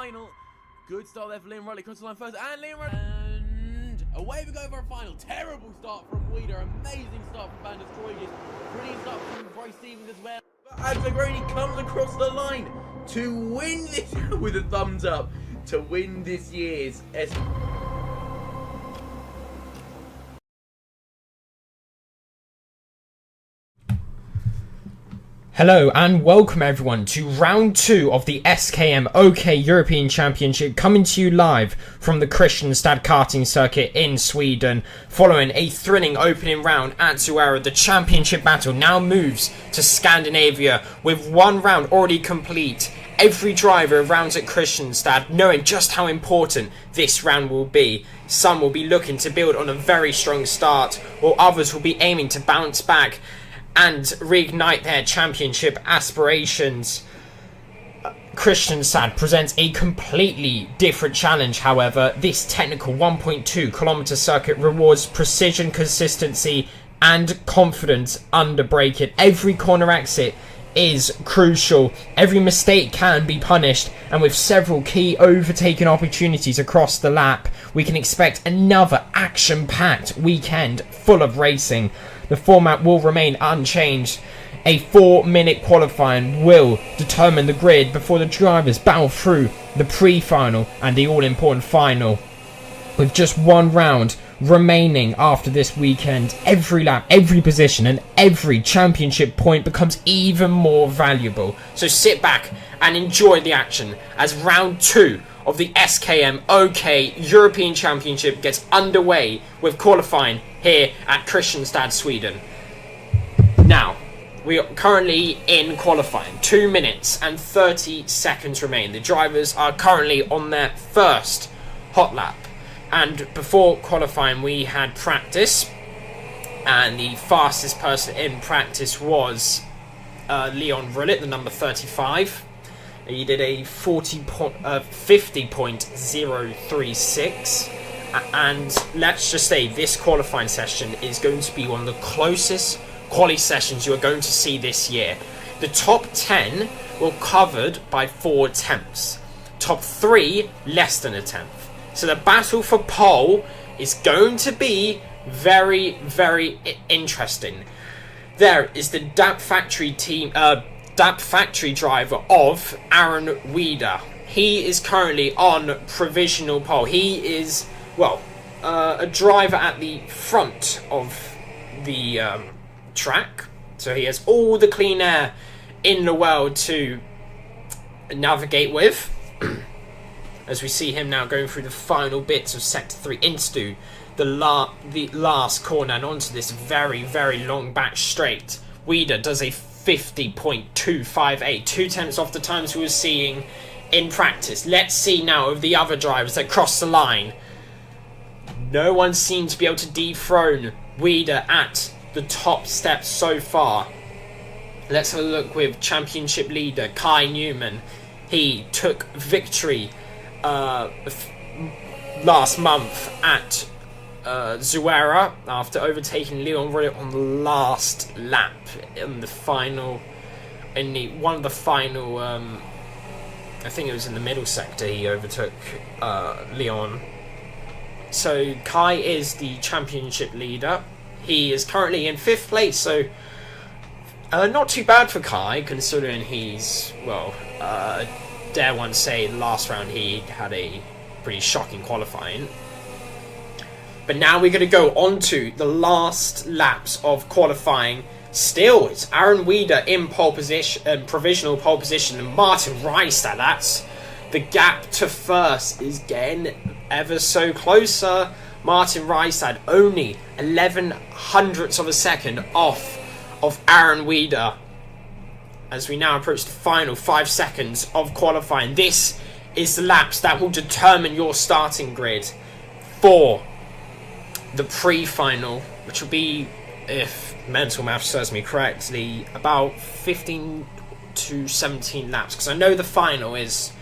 final. Good start there for Liam Riley. Across the line first, and Liam Riley. And away we go for a final. Terrible start from Weeder. Amazing start from Van der Stroygis. Brilliant start from Bryce Stevens as well. And Magroni comes across the line to win this with a thumbs up to win this year's Hello and welcome everyone to round 2 of the SKM KRP European Championship, coming to you live from the Kristianstad karting circuit in Sweden. Following a thrilling opening round at Zuera, the championship battle now moves to Scandinavia with one round already complete. Every driver of rounds at Kristianstad knowing just how important this round will be. Some will be looking to build on a very strong start, while others will be aiming to bounce back and reignite their championship aspirations. Kristianstad presents a completely different challenge, however. This technical 1.2 kilometer circuit rewards precision, consistency and confidence under braking. Every corner exit is crucial. Every mistake can be punished, and with several key overtaking opportunities across the lap, we can expect another action-packed weekend full of racing. The format will remain unchanged. A 4-minute qualifying will determine the grid before the drivers battle through the pre-final and the all-important final. With just one round remaining after this weekend, every lap, every position and every championship point becomes even more valuable. So sit back and enjoy the action as round 2 of the SKM European Championship gets underway with qualifying here at Kristianstad, Sweden. Now, we are currently in qualifying. 2 minutes and 30 seconds remain. The drivers are currently on their first hot lap. And before qualifying, we had practice. And the fastest person in practice was Leon Rullet, the number 35. He did a 50.036, and let's just say this qualifying session is going to be one of the closest quali sessions you are going to see this year. The top 10 were covered by 4 attempts, top 3 less than a tenth. So the battle for pole is going to be very, very interesting. There is the DAP Factory team. DAP Factory driver of Aaron Weeder. He is currently on provisional pole. He is, well, a driver at the front of the track. So he has all the clean air in the world to navigate with. As we see him now going through the final bits of Sector 3 into the last corner and onto this very, very long back straight. Weeder does a 50.258, 2 tenths off the times we were seeing in practice. Let's see now of the other drivers that cross the line. No one seems to be able to dethrone Weeder at the top steps so far. Let's have a look with championship leader Kai Newman. He took victory last month at Zuera after overtaking Leon Rullet on the last lap in the final, I think it was in the middle sector, he overtook Leon. So Kai is the championship leader. He is currently in 5th place, so not too bad for Kai, considering he's, well, dare one say last round he had a pretty shocking qualifying. But now we're going to go on to the last laps of qualifying. Still, it's Aaron Weeder in pole position, provisional pole position, and Martin Reistad. That's the gap to first is getting ever so closer. Martin Reistad only 11 hundredths of a second off of Aaron Weeder. As we now approach the final 5 seconds of qualifying, this is the laps that will determine your starting grid for the pre-final, which will be, if mental math serves me correctly, about 15 to 17 laps, because I know the final is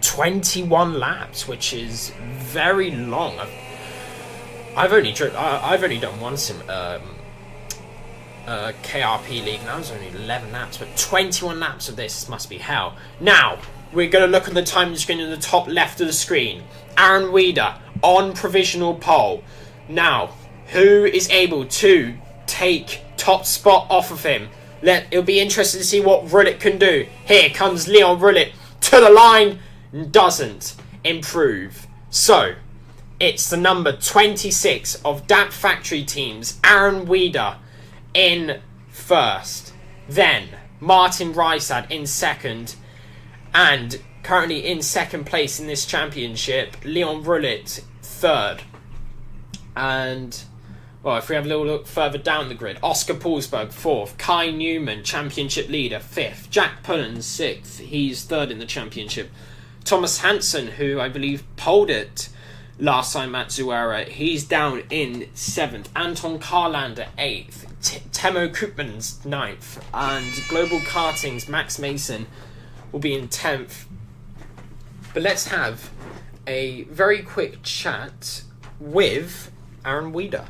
21 laps, which is very long. I've only done one KRP League. Now there's only 11 laps, but 21 laps of this must be hell. Now, we're going to look at the time screen in the top left of the screen. Aaron Weeder on provisional pole. Now, who is able to take top spot off of him? It'll be interesting to see what Rullit can do. Here comes Leon Rullit to the line. Doesn't improve. So, it's the number 26 of DAP Factory Teams, Aaron Weeder, in first. Then, Martin Rysad in second. And currently in second place in this championship, Leon Rullit third. And, well, if we have a little look further down the grid, Oscar Paulsberg fourth, Kai Newman, championship leader, fifth, Jack Pullen sixth, he's third in the championship, Thomas Hansen, who I believe poled it last time at Zuera, he's down in seventh, Anton Carlander eighth, Temo Koopmans ninth, and Global Karting's Max Mason will be in 10th. But let's have a very quick chat with Aaron Weeder.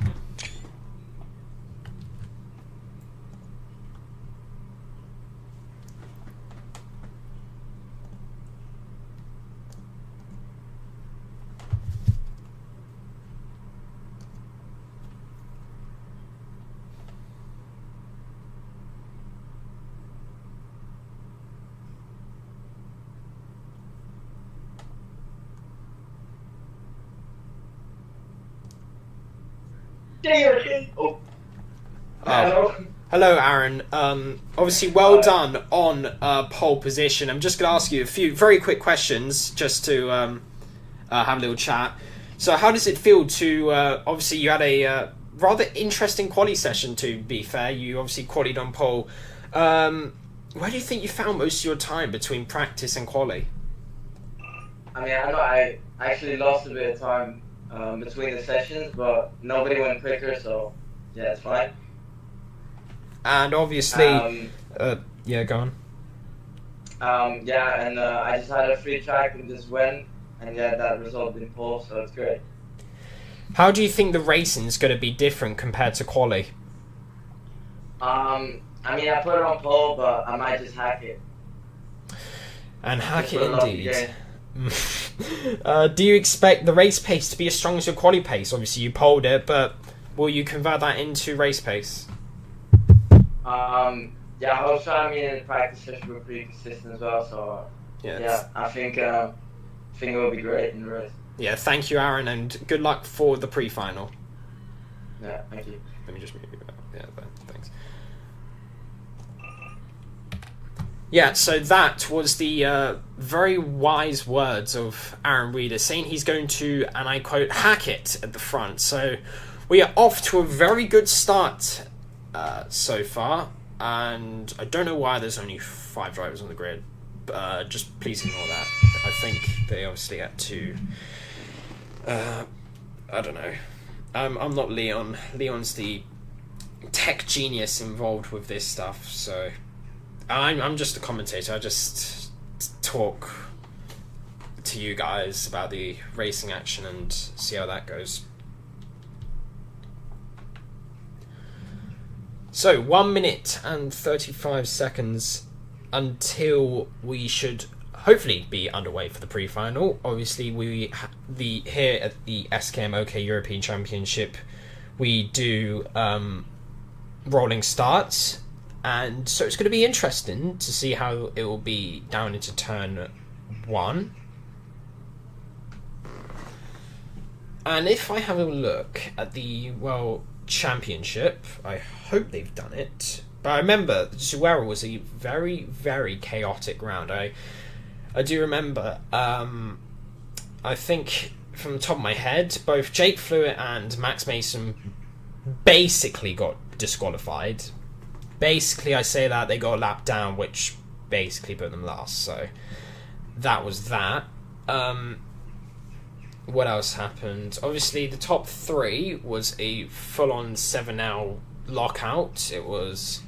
Oh. Hello, Aaron. Obviously, well done on pole position. I'm just going to ask you a few very quick questions just to have a little chat. So, how does it feel to... obviously, you had a rather interesting quali session, to be fair. You obviously qualied on pole. Where do you think you found most of your time between practice and quali? I mean, I know I actually lost a bit of time between the sessions, but nobody went quicker, so yeah, it's fine. And obviously, yeah, go on. Yeah, and I just had a free track and just went, and yeah, that resulted in pole, so it's great. How do you think the racing is going to be different compared to quali? I mean, I put it on pole, but I might just hack it. And hack it indeed. Do you expect the race pace to be as strong as your quali pace? Obviously, you polled it, but will you convert that into race pace? Yeah, I hope so. I mean, in the practice session we're pretty consistent as well, so yeah, I think it will be great in the race. Yeah, thank you, Aaron, and good luck for the pre-final. Yeah, thank you. Let me just move you out. Yeah, thanks. Yeah, so that was the very wise words of Aaron Weeder, saying he's going to, and I quote, hack it at the front. So we are off to a very good start so far, and I don't know why there's only 5 drivers on the grid. Just please ignore that. I think they obviously had to... I don't know. I'm not Leon. Leon's the tech genius involved with this stuff, so... I'm just a commentator. I just talk to you guys about the racing action and see how that goes. So, 1 minute and 35 seconds until we should hopefully be underway for the pre-final. Obviously, here at the SKM OK European Championship, we do rolling starts. And so it's going to be interesting to see how it will be down into turn 1. And if I have a look at the World Championship, I hope they've done it. But I remember Zuera was a very, very chaotic round. I do remember, I think from the top of my head, both Jake Fluitt and Max Mason basically got disqualified. Basically, I say that they got a lap down, which basically put them last. So that was that. What else happened? Obviously, the top 3 was a full-on 7L lockout. It was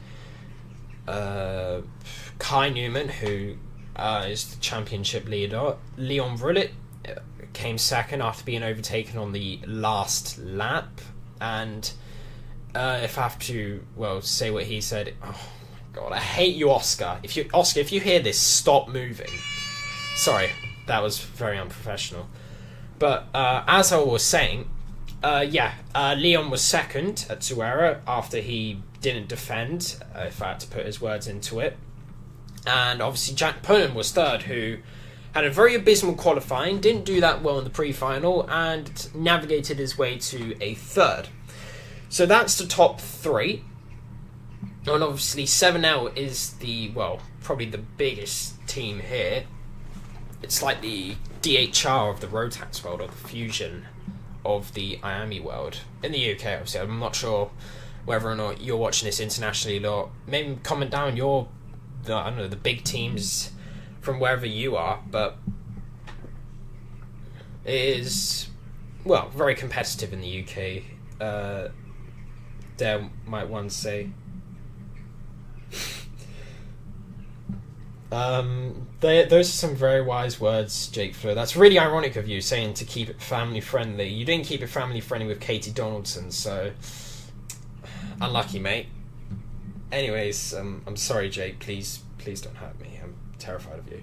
Kai Newman, who is the championship leader. Leon Rullit came second after being overtaken on the last lap. And if I have to, well, say what he said. Oh my god, I hate you, Oscar. If you hear this, stop moving. Sorry, that was very unprofessional. But as I was saying, Leon was second at Zuera after he didn't defend, if I had to put his words into it. And obviously Jack Pullen was third, who had a very abysmal qualifying, didn't do that well in the pre-final, and navigated his way to a third. So that's the top three. And obviously 7L is probably the biggest team here. It's like the DHR of the Rotax world, or the Fusion of the IAMI world. In the UK, obviously. I'm not sure whether or not you're watching this internationally, or maybe comment down the big teams from wherever you are, but it is, very competitive in the UK. There might one say. Those are some very wise words, Jake Fleur. That's really ironic of you, saying to keep it family friendly. You didn't keep it family friendly with Katie Donaldson, so unlucky, mate. Anyways, I'm sorry, Jake. Please don't hurt me. I'm terrified of you.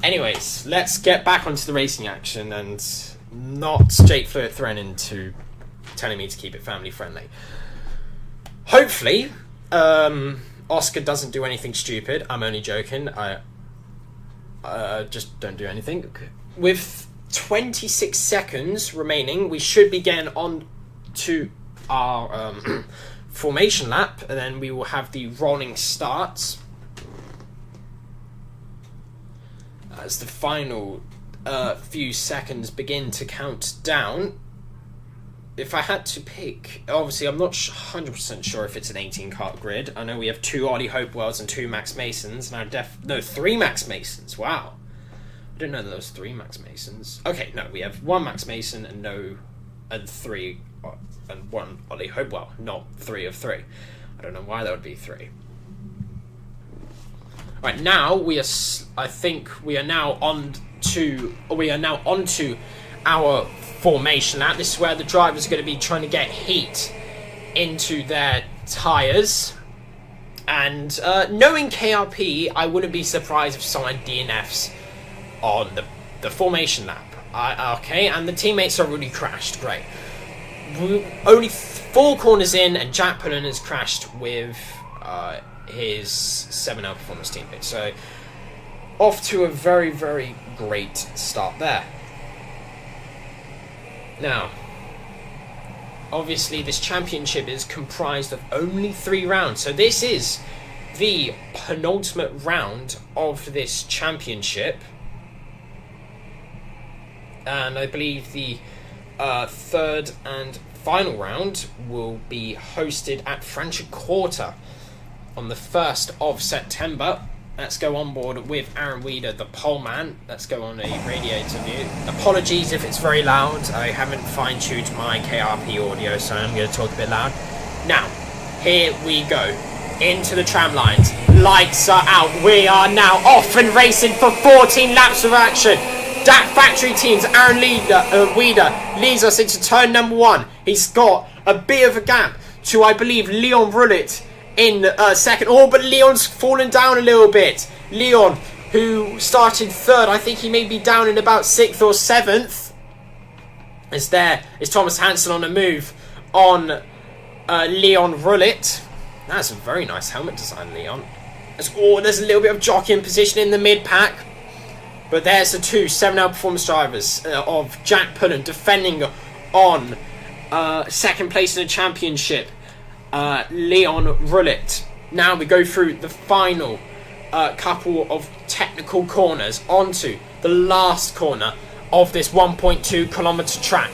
Anyways, let's get back onto the racing action and not Jake Fleur threatening to telling me to keep it family friendly. Hopefully, Oscar doesn't do anything stupid. I'm only joking. I just don't do anything. With 26 seconds remaining, we should be getting on to our formation lap, and then we will have the rolling start as the final few seconds begin to count down. If I had to pick, obviously I'm not 100% sure if it's an 18-kart grid. I know we have 2 Ollie Hopewells and 2 Max Masons, and 3 Max Masons. Wow, I didn't know that there was 3 Max Masons. Okay, no, we have 1 Max Mason and 1 Ollie Hopewell, not 3 of 3. I don't know why that would be 3. Right, now we are. I think we are now on to our formation lap. This is where the drivers are going to be trying to get heat into their tyres. And knowing KRP, I wouldn't be surprised if someone DNFs on the formation lap. Okay, and the teammates are already crashed. Great. Only 4 corners in, and Jack Pullen has crashed with his 7L Performance teammate. So off to a very, very great start there. Now, obviously this championship is comprised of only 3 rounds, so this is the penultimate round of this championship, and I believe the third and final round will be hosted at Franciacorta on the 1st of September. Let's go on board with Aaron Weeder, the pole man. Let's go on a radiator view. Apologies if it's very loud. I haven't fine-tuned my KRP audio, so I'm going to talk a bit loud. Now, here we go. Into the tram lines. Lights are out. We are now off and racing for 14 laps of action. DAC Factory Teams, Aaron Weeder leads us into turn number 1. He's got a bit of a gap to, I believe, Leon Rullet in second. Oh, but Leon's fallen down a little bit. Leon, who started third, I think he may be down in about 6th or 7th. As there is Thomas Hansen on a move on Leon Rullet. That's a very nice helmet design, Leon. There's a little bit of jockeying position in the mid-pack. But there's the 2 7L Performance drivers of Jack Pullen defending on second place in the championship. Leon Rullet. Now we go through the final couple of technical corners onto the last corner of this 1.2 kilometer track.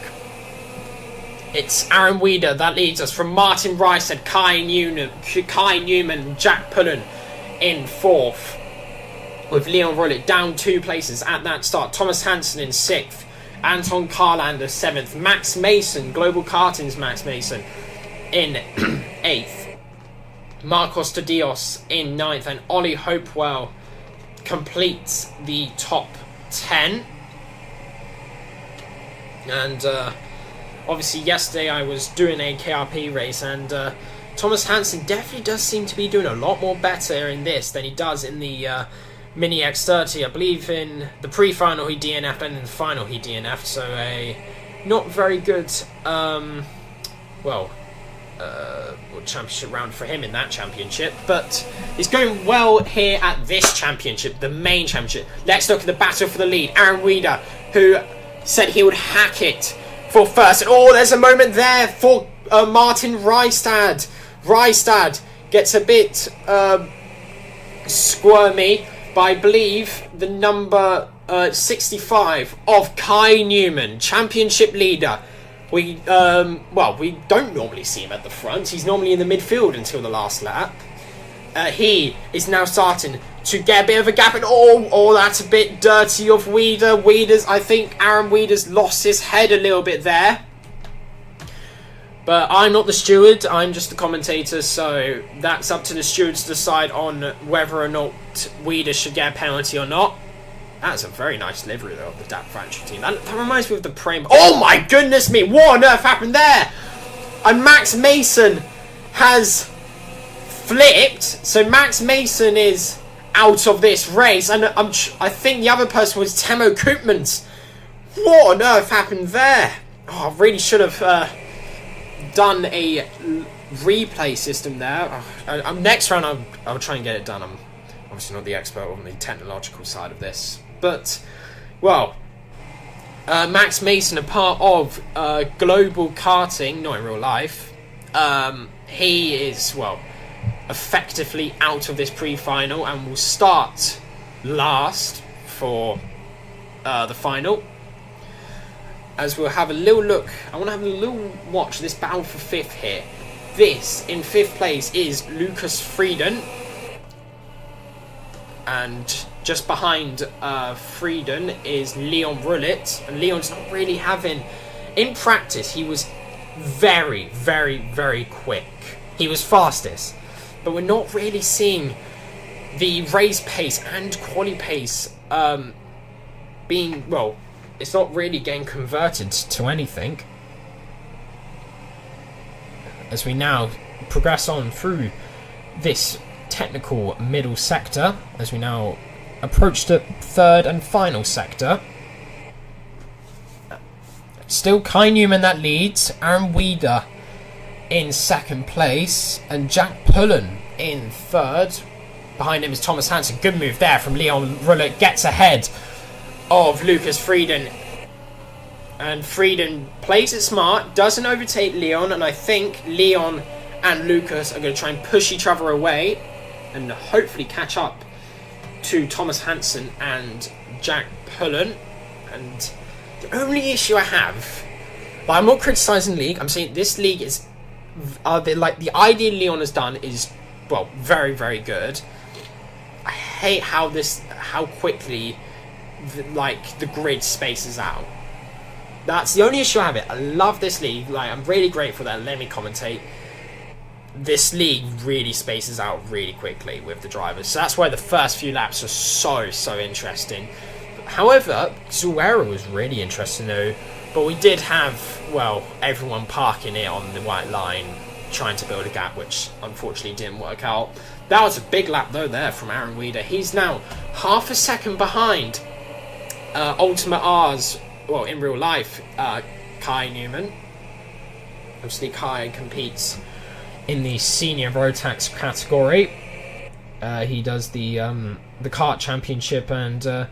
It's Aaron Weeder that leads us from Martin Rice and Kai Newman, Jack Pullen in 4th, with Leon Rullet down 2 places at that start. Thomas Hansen in 6th, Anton Carlander 7th, Max Mason, Global Karting's Max Mason in 8th, Marcos de Dios in 9th, and Ollie Hopewell completes the top 10. And obviously yesterday I was doing a KRP race, and Thomas Hansen definitely does seem to be doing a lot more better in this than he does in the Mini X30. I believe in the pre-final he DNF'd and in the final he DNF'd, so a not very good championship round for him in that championship, but he's going well here at this championship, the main championship. Let's look at the battle for the lead. Aaron Wieder, who said he would hack it for first, and there's a moment there for Martin Reistad. Reistad gets a bit squirmy, but I believe the number 65 of Kai Newman, championship leader. We don't normally see him at the front. He's normally in the midfield until the last lap. He is now starting to get a bit of a gap, and that's a bit dirty of Wieder. I think Aaron Wieder's lost his head a little bit there. But I'm not the steward, I'm just the commentator, so that's up to the stewards to decide on whether or not Wieder should get a penalty or not. That's a very nice livery, though, of the DAP Factory team. That reminds me of the Prem. Oh my goodness me! What on earth happened there? And Max Mason has flipped. So Max Mason is out of this race. And I think the other person was Temo Koopmans. What on earth happened there? I really should have done a replay system there. Next round, I'll try and get it done. I'm obviously not the expert on the technological side of this. But, Max Mason, a part of Global Karting, not in real life, he is, effectively out of this pre-final and will start last for the final. As we'll have a little look, I want to have a little watch this battle for 5th here. This, in 5th place, is Lucas Frieden. And just behind Frieden is Leon Rullit. And Leon's not really having... In practice, he was very, very, very quick. He was fastest. But we're not really seeing the race pace and quali pace being... it's not really getting converted to anything. As we now progress on through this technical middle sector, as we now approach the 3rd and final sector. Still Kai Newman that leads, Aaron Wieder in 2nd place, and Jack Pullen in 3rd. Behind him is Thomas Hansen. Good move there from Leon Rullit, gets ahead of Lucas Frieden, and Frieden plays it smart, doesn't overtake Leon, and I think Leon and Lucas are going to try and push each other away and hopefully catch up to Thomas Hansen and Jack Pullen. And the only issue I have, but I'm not criticising the league, I'm saying this league is the idea Leon has done is very, very good. I hate how quickly the grid spaces out. That's the only issue I have. I love this league. I'm really grateful that let me commentate. This league really spaces out really quickly with the drivers. So that's why the first few laps are so interesting. However, Zuera was really interesting though. But we did have, everyone parking it on the white line, trying to build a gap, which unfortunately didn't work out. That was a big lap though there from Aaron Wieder. He's now half a second behind Ultimate R's, in real life, Kai Newman. Obviously Kai competes in the senior Rotax category. He does the kart championship and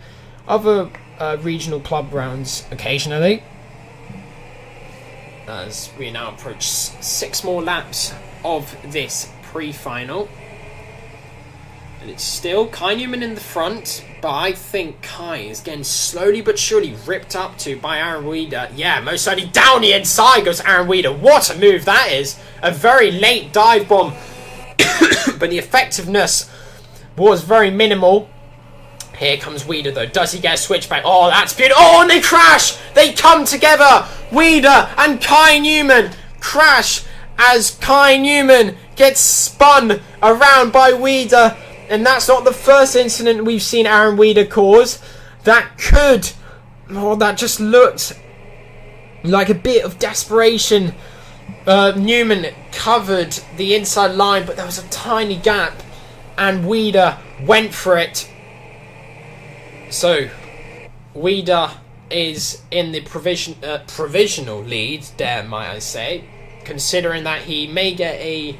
other regional club rounds occasionally. As we now approach 6 more laps of this pre-final. And it's still Kai Newman in the front, but I think Kai is getting slowly but surely ripped up to by Aaron Wieder. Yeah, most certainly down the inside goes Aaron Wieder. What a move that is. A very late dive bomb. But the effectiveness was very minimal. Here comes Wieder though. Does he get a switchback? Oh, that's beautiful. Oh, and they crash. They come together. Wieder and Kai Newman crash as Kai Newman gets spun around by Wieder. And that's not the first incident we've seen Aaron Wieder cause. That just looked like a bit of desperation Newman covered the inside line, but there was a tiny gap, and Weider went for it. So, Weider is in the provisional lead, dare might I say, considering that he may get a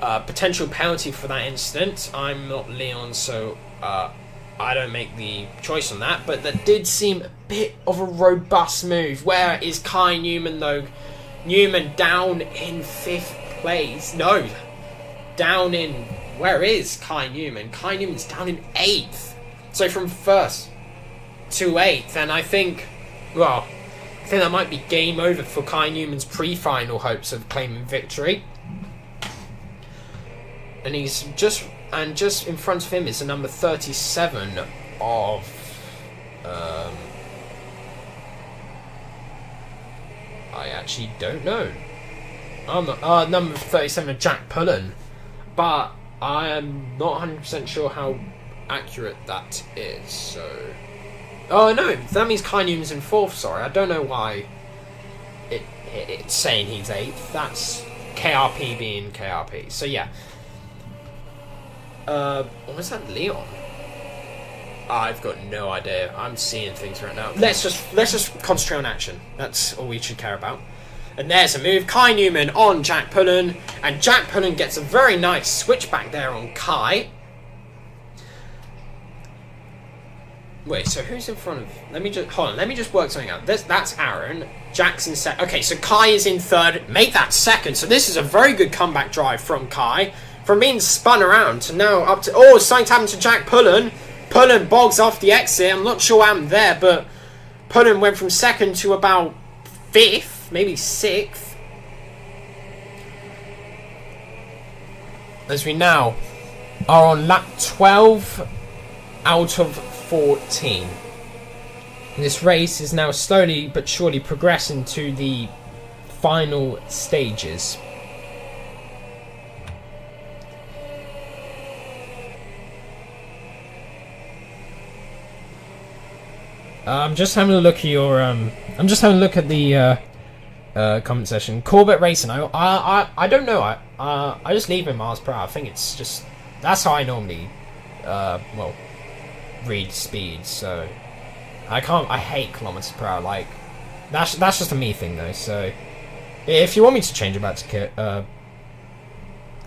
potential penalty for that incident. I'm not Leon, so I don't make the choice on that, but that did seem a bit of a robust move. Where is Kai Newman, though? Newman down in 5th place. No, down in... Where is Kai Newman? Kai Newman's down in 8th. So from 1st to 8th, and I think, well, I think that might be game over for Kai Newman's pre-final hopes of claiming victory. And he's just in front of him is the number 37 of I actually don't know. I'm not number 37 of Jack Pullen, but I am not 100% sure how accurate that is. So, oh no, that means Kai Newman's in 4th. Sorry, I don't know why it's saying he's 8th. That's KRP being KRP. So yeah. Was that Leon? I've got no idea. I'm seeing things right now. Let's just concentrate on action. That's all we should care about. And there's a move. Kai Newman on Jack Pullen, and Jack Pullen gets a very nice switchback there on Kai. Wait, so who's in front of... Let me just work something out. That's Aaron. Jack's in second. Okay, so Kai is in 3rd. Make that 2nd. So this is a very good comeback drive from Kai. From being spun around to now up to... Oh, something's happened to Jack Pullen. Pullen bogs off the exit. I'm not sure what happened there, but Pullen went from 2nd to about 5th, maybe 6th. As we now are on lap 12 out of 14. This race is now slowly but surely progressing to the final stages. I'm just having a look at your. I'm just having a look at the comment section. Corbett Racing. I don't know. I just leave him miles per hour. I think it's just that's how I normally read speed. So I can't. I hate kilometers per hour. Like that's just a me thing though. So if you want me to change it back to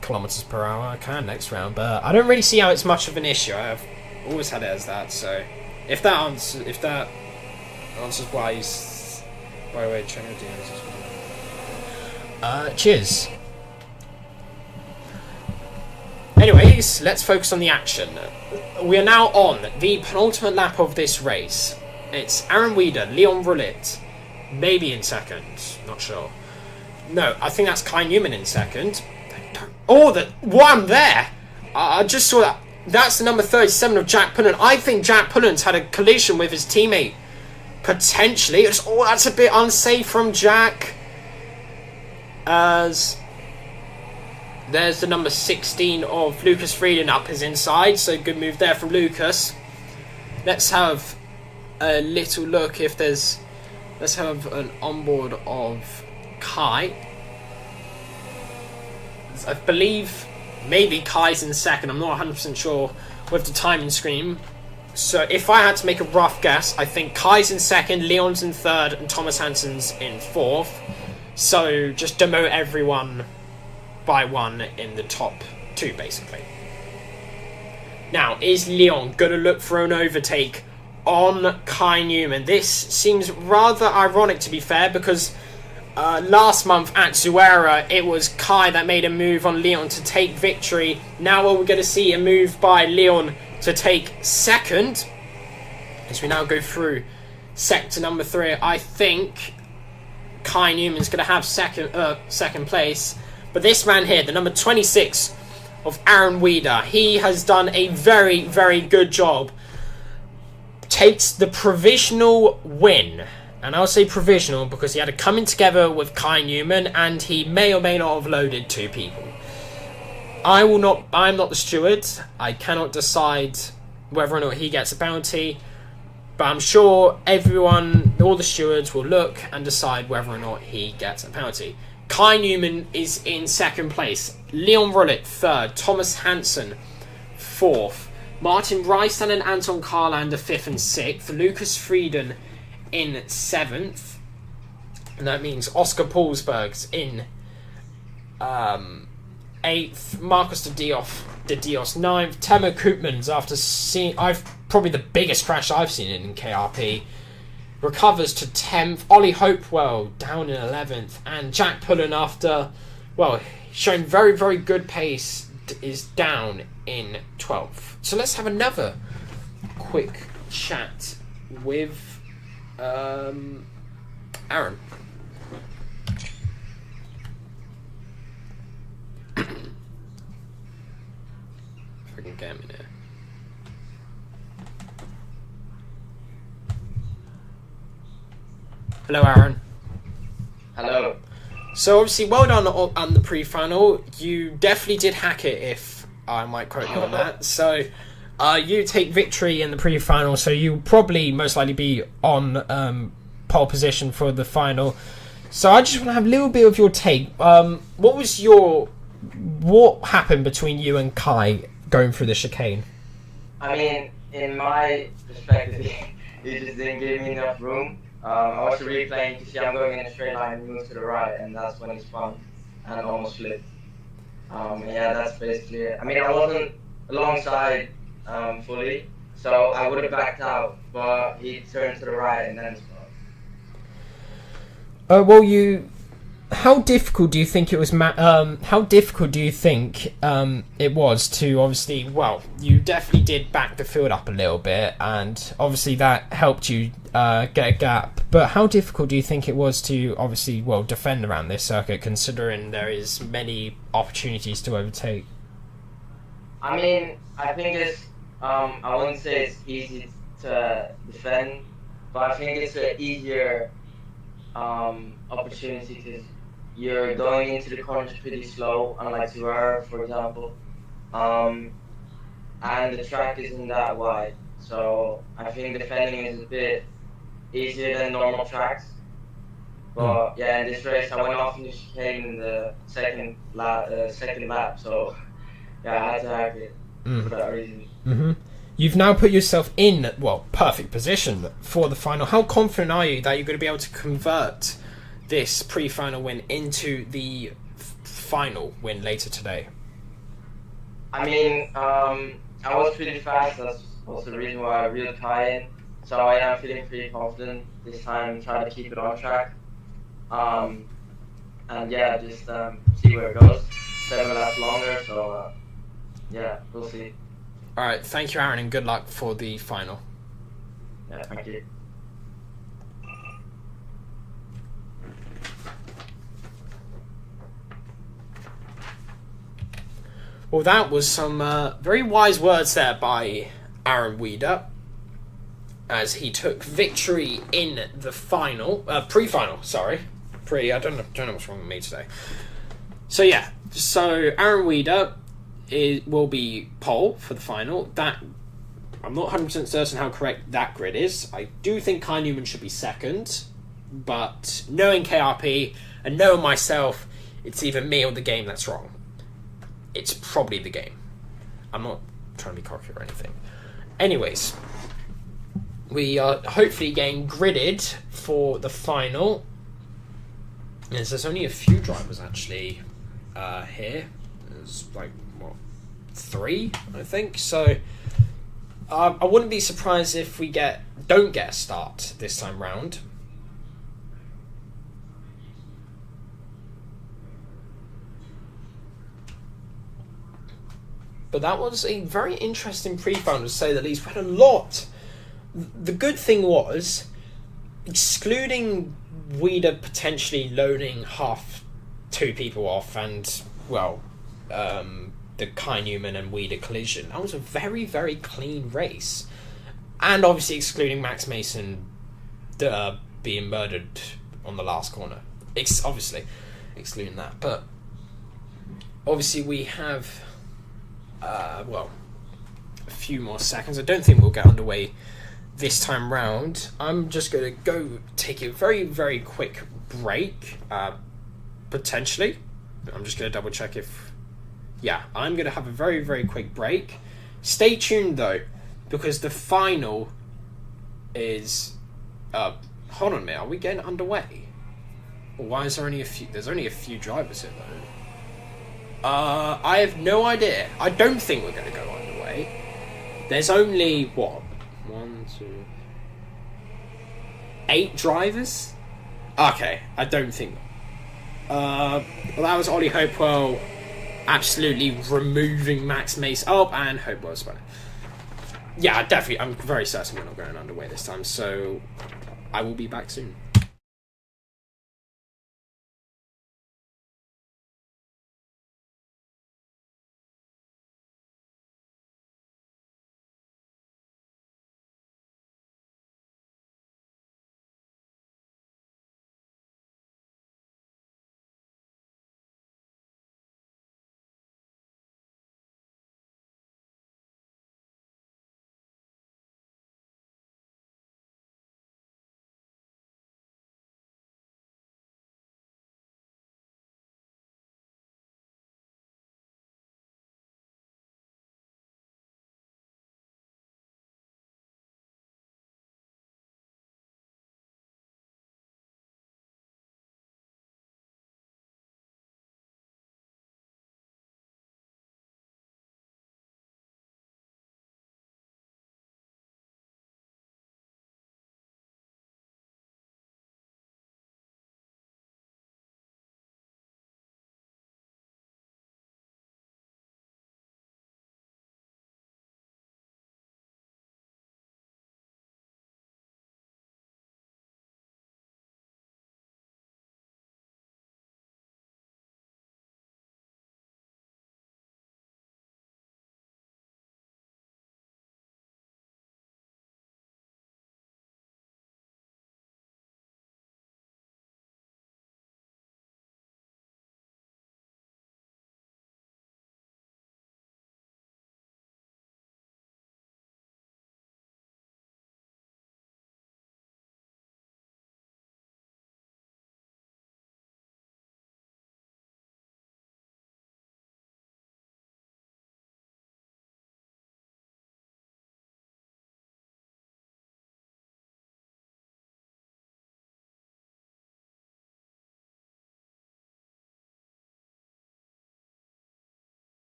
kilometers per hour, I can next round. But I don't really see how it's much of an issue. I've always had it as that. So. If that answers why we're trying to do this. Cheers. Anyways, let's focus on the action. We are now on the penultimate lap of this race. It's Aaron Weider, Leon Roulet, maybe in 2nd, not sure. No, I think that's Kai Newman in 2nd. Oh, one there! I just saw that. That's the number 37 of Jack Pullen. I think Jack Pullen's had a collision with his teammate. Potentially. That's a bit unsafe from Jack. As there's the number 16 of Lucas Frieden up his inside. So good move there from Lucas. Let's have a little look if there's... Let's have an onboard of Kai. I believe... Maybe Kai's in 2nd. I'm not 100% sure with the timing screen. So if I had to make a rough guess, I think Kai's in 2nd, Leon's in 3rd, and Thomas Hansen's in 4th. So just demote everyone by 1 in the top 2, basically. Now, is Leon going to look for an overtake on Kai Newman? This seems rather ironic, to be fair, because... last month at Zuera, it was Kai that made a move on Leon to take victory. Now we're going to see a move by Leon to take 2nd. As we now go through sector number 3, I think Kai Newman's going to have second place. But this man here, the number 26 of Aaron Weider, he has done a very, very good job. Takes the provisional win. And I'll say provisional because he had a coming together with Kai Newman and he may or may not have loaded 2 people. I'm not the steward. I cannot decide whether or not he gets a penalty. But I'm sure all the stewards will look and decide whether or not he gets a penalty. Kai Newman is in second place. Leon Rullit third. Thomas Hansen fourth. Martin Reistan and Anton Karlander fifth and sixth. Lucas Frieden in seventh. And that means Oscar Paulsberg's in eighth. Marcus de Dios ninth. Temo Koopmans, after seeing probably the biggest crash I've seen in KRP, recovers to 10th. Ollie Hopewell down in 11th. And Jack Pullen, after, well, showing very, very good pace, is down in 12th. So let's have another quick chat with Aaron. If I can get him in here. Hello, Aaron. Hello. So obviously, well done on the pre-final. You definitely did hack it, if I might quote you on that. So you take victory in the pre-final, so you'll probably most likely be on pole position for the final. So I just want to have a little bit of your take. What happened between you and Kai going through the chicane? I mean, in my perspective, he just didn't give me enough room. I was replaying to see I'm going in a straight line and moves to the right, and that's when he spun and almost flipped. Yeah, that's basically it. I mean, I wasn't alongside fully, so I would have backed out, but he turned to the right and then spun. How difficult do you think it was? How difficult do you think it was to obviously? Well, you definitely did back the field up a little bit, and obviously that helped you get a gap. But how difficult do you think it was to obviously, well, defend around this circuit, considering there is many opportunities to overtake? I mean, I think it's. I wouldn't say it's easy to defend, but I think it's an easier opportunity because you're going into the corners pretty slow, unlike Suara, for example. And the track isn't that wide, so I think defending is a bit easier than normal tracks. But yeah, in this race I went off in the chicane in the second lap, so yeah, I had to hack it for that reason. Mm-hmm. You've now put yourself in, well, perfect position for the final. How confident are you that you're going to be able to convert this pre-final win into the final win later today? I mean, I was pretty fast. That's also the reason why I reeled Kai in. So I am feeling pretty confident this time, try to keep it on track. And yeah, just see where it goes. 7 laps longer, so yeah, we'll see. Alright, thank you, Aaron, and good luck for the final. Yeah, thank you. Well, that was some very wise words there by Aaron Weeder, as he took victory in the final, pre-final. Sorry, I don't know what's wrong with me today. So yeah, Aaron Weeder will be pole for the final. That I'm not 100% certain how correct that grid is. I do think Kai Newman should be second, but knowing KRP and knowing myself, it's either me or the game that's wrong. It's probably the game. I'm not trying to be cocky or anything. Anyways, we are hopefully getting gridded for the final. Yes, there's only a few drivers actually here. There's like, 3, I think. So I wouldn't be surprised if we don't get a start this time round. But that was a very interesting pre-final, to say the least. We had a lot. The good thing was, excluding Weeder potentially loading two people off and, well, the Kai Newman and Weeder collision, that was a very, very clean race. And obviously excluding Max Mason being murdered on the last corner. Obviously, excluding that. But obviously we have... a few more seconds. I don't think we'll get underway this time round. I'm just going to go take a very, very quick break Potentially. I'm just going to double check if... Yeah, I'm going to have a very, very quick break. Stay tuned, though, because the final is... hold on a minute, are we getting underway? Or why is there only a few... There's only a few drivers here, though. I have no idea. I don't think we're going to go underway. There's only, what? 1, 2... 8 drivers? Okay, I don't think... well, that was Ollie Hopewell absolutely removing Max Mace up, and Hopewell's running. Yeah, definitely, I'm very certain we're not going underway this time, so I will be back soon.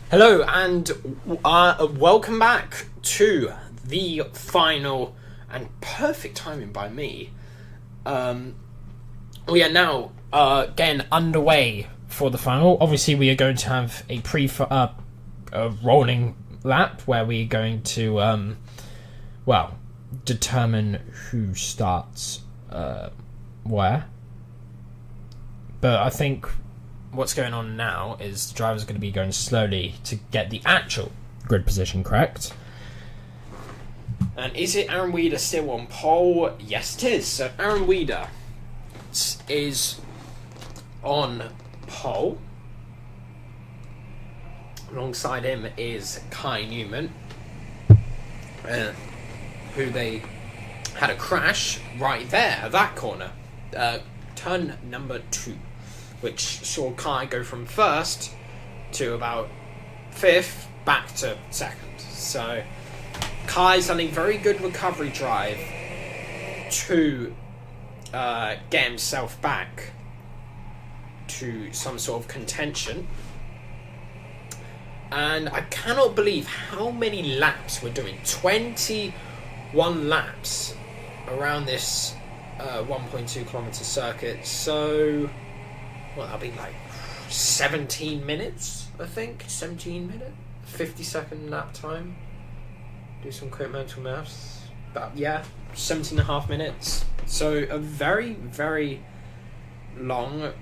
Hello and welcome back to the final, and perfect timing by me. We are now getting underway for the final. Obviously, we are going to have a rolling lap where we're going to determine who starts where. But I think what's going on now is the drivers are going to be going slowly to get the actual grid position correct. And is it Aaron Weeder still on pole? Yes, it is. So Aaron Weeder is on pole. Alongside him is Kai Newman, who they had a crash right there at that corner. Turn number 2. Which saw Kai go from first to about 5th, back to 2nd. So Kai's done a very good recovery drive to get himself back to some sort of contention. And I cannot believe how many laps we're doing. 21 laps around this 1.2 kilometer circuit. So well, that'll be like 17 minutes, I think. 17 minutes? 50-second lap time. Do some quick mental maths. But yeah, 17 and a half minutes. So a very, very long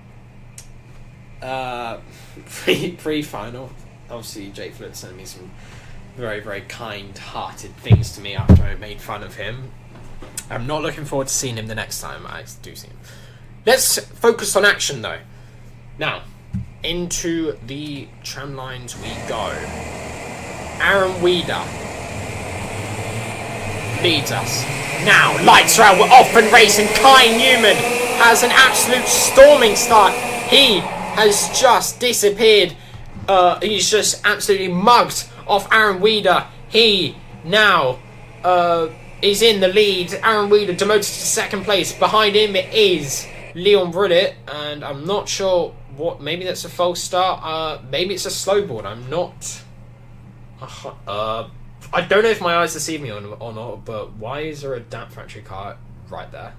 pre-final. Obviously, Jake Flint sent me some very, very kind-hearted things to me after I made fun of him. I'm not looking forward to seeing him the next time I do see him. Let's focus on action, though. Now, into the tram lines we go. Aaron Weeder leads us. Now, lights are out, we're off and racing. Kai Newman has an absolute storming start. He has just disappeared. He's just absolutely mugged off Aaron Weeder. He now is in the lead. Aaron Weeder demoted to 2nd place. Behind him is Leon Rudit, and I'm not sure what. Maybe that's a false start. Maybe it's a slowboard. I'm not. I don't know if my eyes deceive me or not. But why is there a Damp Factory car right there?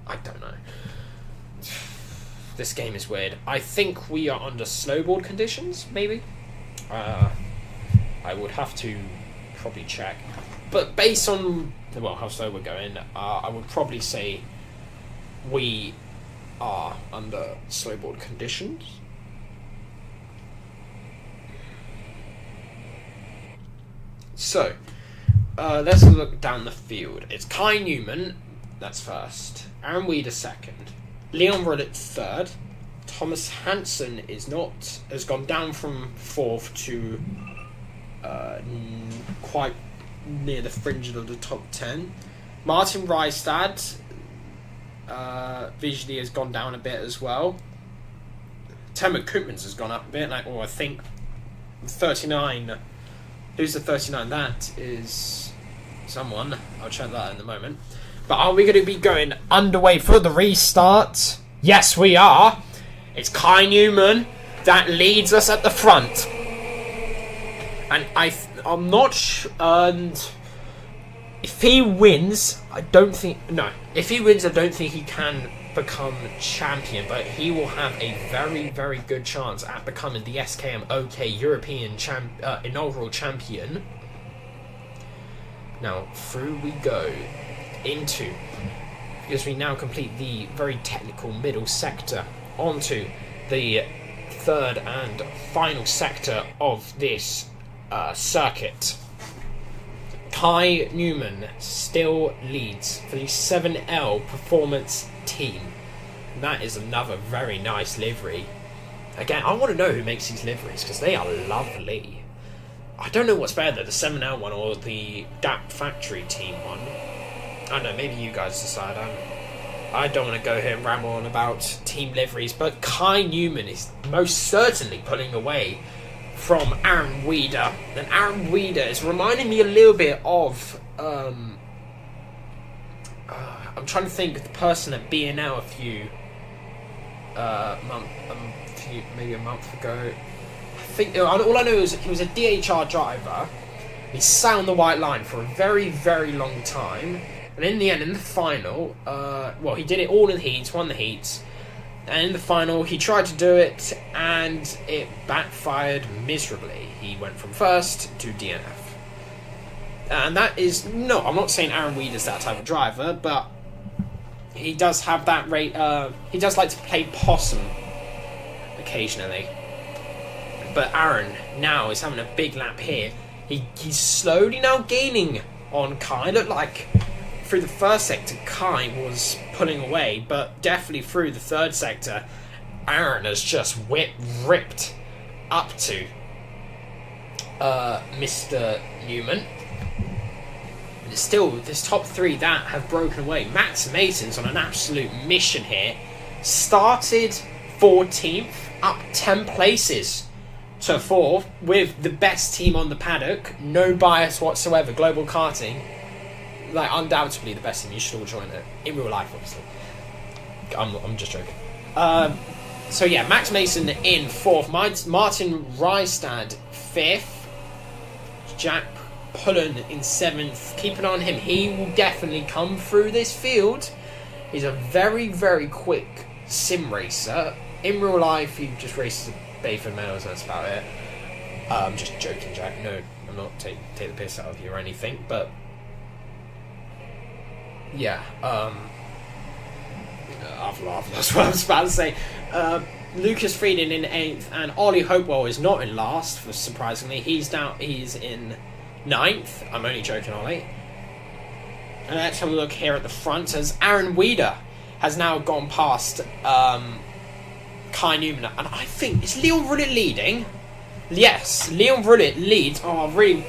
I don't know. This game is weird. I think we are under snowboard conditions. Maybe. I would have to probably check. But based on how slow we're going, I would probably say we are under snowboard conditions. So, let's look down the field. It's Kai Newman, that's first. Aaron Weeder 2nd. Leon Rudit 3rd. Thomas Hansen has gone down from 4th to quite near the fringe of the top 10. Martin Rystad visually has gone down a bit as well. Temmet Koopmans has gone up a bit, I think 39. Who's the 39? That is someone. I'll check that in a moment. But are we going to be going underway for the restart? Yes, we are. It's Kai Newman that leads us at the front. And I'm not sure. If he wins, I don't think he can become champion, but he will have a very, very good chance at becoming the SKM European inaugural champion. Now, through we go into, because we now complete the very technical middle sector, onto the 3rd and final sector of this circuit. Kai Newman still leads for the 7L Performance team. That is another very nice livery. Again, I want to know who makes these liveries, because they are lovely. I don't know what's better, the 7L one or the DAP Factory team one. I don't know, maybe you guys decide. I don't want to go here and ramble on about team liveries, but Kai Newman is most certainly pulling away from Aaron Weeder. And Aaron Weeder is reminding me a little bit of I'm trying to think of the person at B&L maybe a month ago. I think all I know is he was a DHR driver. He sat on the white line for a very, very long time, and in the end, in the final, well, he did it all in the heats, won the heats, and in the final, he tried to do it, and it backfired miserably. He went from first to DNF. And that is, no, I'm not saying Aaron Weeder's that type of driver, but he does have that rate, he does like to play possum occasionally. But Aaron now is having a big lap here. He's slowly now gaining on Kai. Looked like through the first sector, Kai was pulling away, but definitely through the third sector, Aaron has just ripped up to Mr. Newman. And still, this top three that have broken away. Max Mason's on an absolute mission here. Started 14th, up 10 places to 4th, with the best team on the paddock. No bias whatsoever. Global Karting, like, undoubtedly the best team. You should all join it. In real life, obviously. I'm just joking. So yeah, Max Mason in 4th. Martin Rystad 5th. Jack Pullen in 7th. Keep an eye on him. He will definitely come through this field. He's a very, very quick sim racer. In real life, he just races Bayford Males, that's about it. I'm just joking, Jack. No, I'm not take the piss out of you or anything, but yeah, I've lost what I was about to say. Lucas Frieden in 8th, and Ollie Hopewell is not in last, surprisingly. He's in 9th. I'm only joking, Ollie. And let's have a look here at the front, as Aaron Weeder has now gone past Kai Newman, and I think, is Leon Rullet leading? Yes, Leon Rullet leads. Oh, really,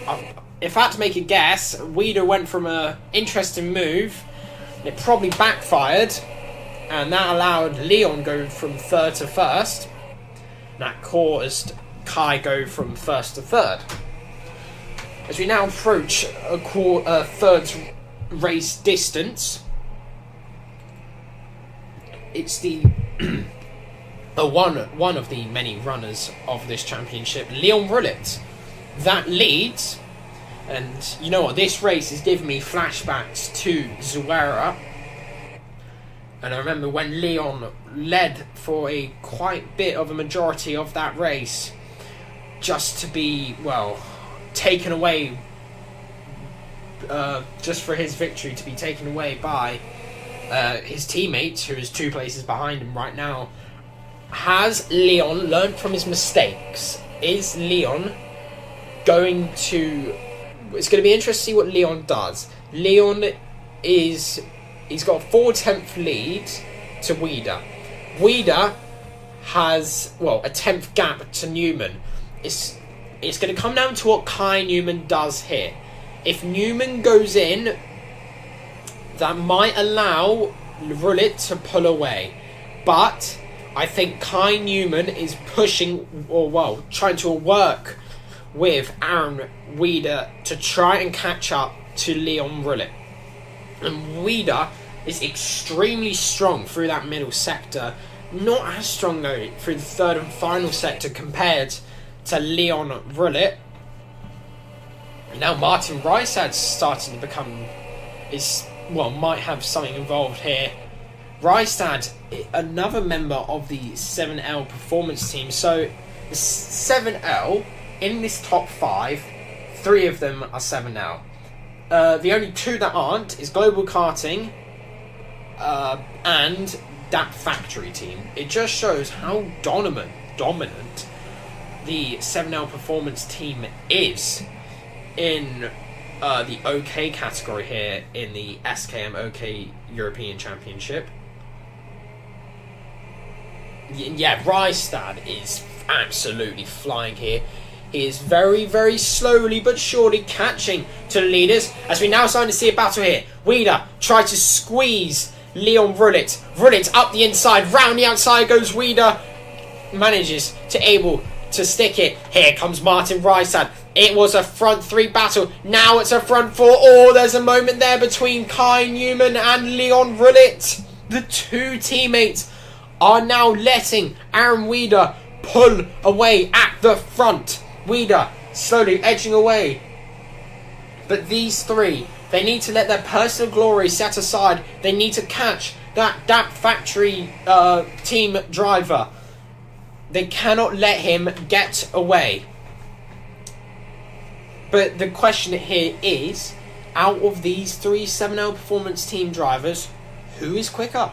if I had to make a guess, Weeder went from an interesting move, it probably backfired, and that allowed Leon go from 3rd to 1st. That caused Kai go from 1st to 3rd. As we now approach a third race distance, it's the one of the many runners of this championship, Leon Rullet, that leads. And you know what, this race is giving me flashbacks to Zuera. And I remember when Leon led for a quite bit of a majority of that race, just to be, well, taken away, just for his victory to be taken away by his teammate, who is 2 places behind him right now. Has Leon learned from his mistakes? Is Leon going to... It's going to be interesting to see what Leon does. Leon he's got a 4/10th lead to Weeder. Weeder has, well, a 10th gap to Newman. It's going to come down to what Kai Newman does here. If Newman goes in, that might allow Rullet to pull away. But I think Kai Newman is pushing, or well, trying to work with Aaron Weeder to try and catch up to Leon Rullet. And Weeder is extremely strong through that middle sector. Not as strong, though, through the third and final sector compared to Leon Rullet. Now Martin Rysad's starting to become... might have something involved here. Rystad, another member of the 7L performance team. So, the 7L, in this top 5, 3 of them are 7L. The only 2 that aren't is Global Karting and that factory team. It just shows how dominant the 7L performance team is in the OK category here in the SKM OK European Championship. Yeah, Rystad is absolutely flying here. He is very, very slowly but surely catching to the leaders, as we now starting to see a battle here. Weeder tried to squeeze Leon Rullet. Rullet up the inside, round the outside goes Weeder. Manages to able to stick it. Here comes Martin Rystad. It was a front 3 battle. Now it's a front 4. Oh, there's a moment there between Kai Newman and Leon Rullet. The 2 teammates are now letting Aaron Weeder pull away at the front. Wieder slowly edging away. But these three, they need to let their personal glory set aside. They need to catch that factory team driver. They cannot let him get away. But the question here is, out of these three 7L Performance team drivers, who is quicker?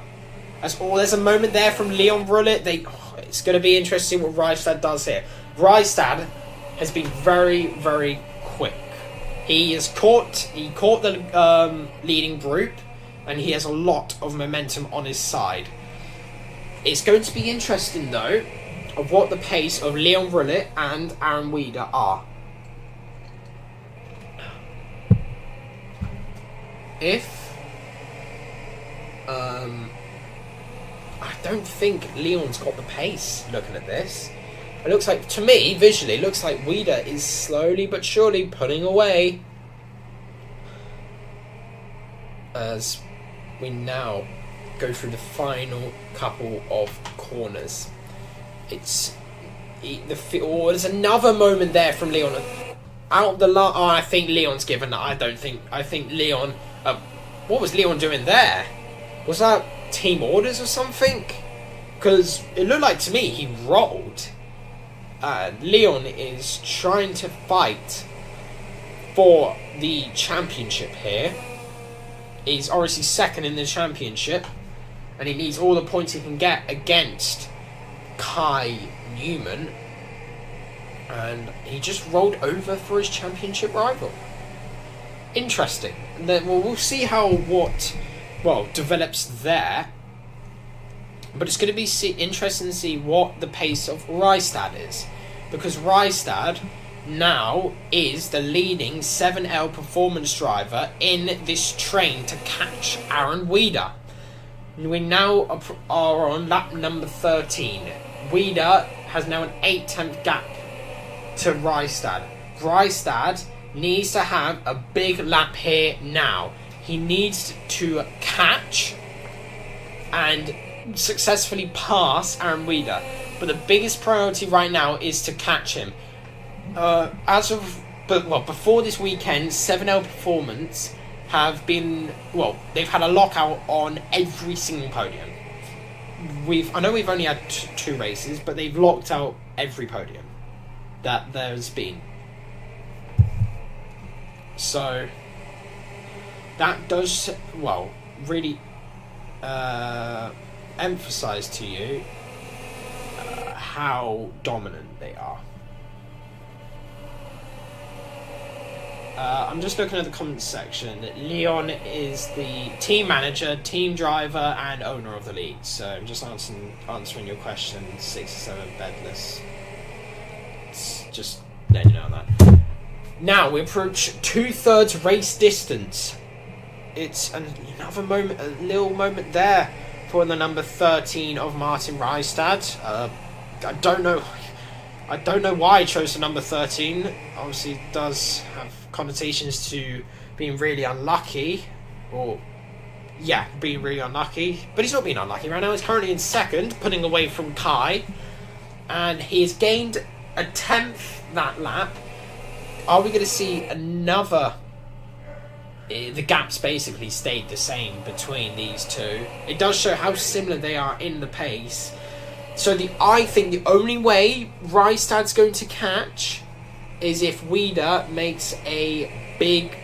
That's all. There's a moment there from Leon Rullet. It's going to be interesting what Rystad does here. Rystad has been very, very quick. He caught the leading group, and he has a lot of momentum on his side. It's going to be interesting, though, of what the pace of Leon Rullet and Aaron Wieder are. I don't think Leon's got the pace, looking at this. It looks like, to me, visually, it looks like Wieder is slowly but surely pulling away. As we now go through the final couple of corners. There's another moment there from Leon. Out the I think Leon's given that. I think Leon... what was Leon doing there? Was that team orders or something? Because it looked like to me he rolled. Leon is trying to fight for the championship here. He's obviously second in the championship, and he needs all the points he can get against Kai Newman. And he just rolled over for his championship rival. Interesting. And then we'll see how develops there. But it's going to be interesting to see what the pace of Rystad is. Because Rystad now is the leading 7L performance driver in this train to catch Aaron Wieder. We now are on lap number 13. Wieder has now an 8-tenth gap to Rystad. Rystad needs to have a big lap here now. He needs to catch and successfully pass Aaron Wieder. But the biggest priority right now is to catch him. Before this weekend, 7L Performance have been, they've had a lockout on every single podium. I know we've only had two races, but they've locked out every podium that there's been. So that does, really emphasize to you how dominant they are. I'm just looking at the comments section. Leon is the team manager, team driver, and owner of the league. So I'm just answering your question, 67 bedless. It's just letting you know that. Now we approach 2/3 race distance. It's another moment, a little moment there for the number 13 of Martin Rystad. I don't know why I chose the number 13. Obviously, it does have connotations to being really unlucky. Being really unlucky. But he's not being unlucky right now. He's currently in second, putting away from Kai. And he has gained a 10th that lap. Are we going to see another... The gaps basically stayed the same between these two. It does show how similar they are in the pace. So I think the only way Rystad's going to catch is if Wieder makes a big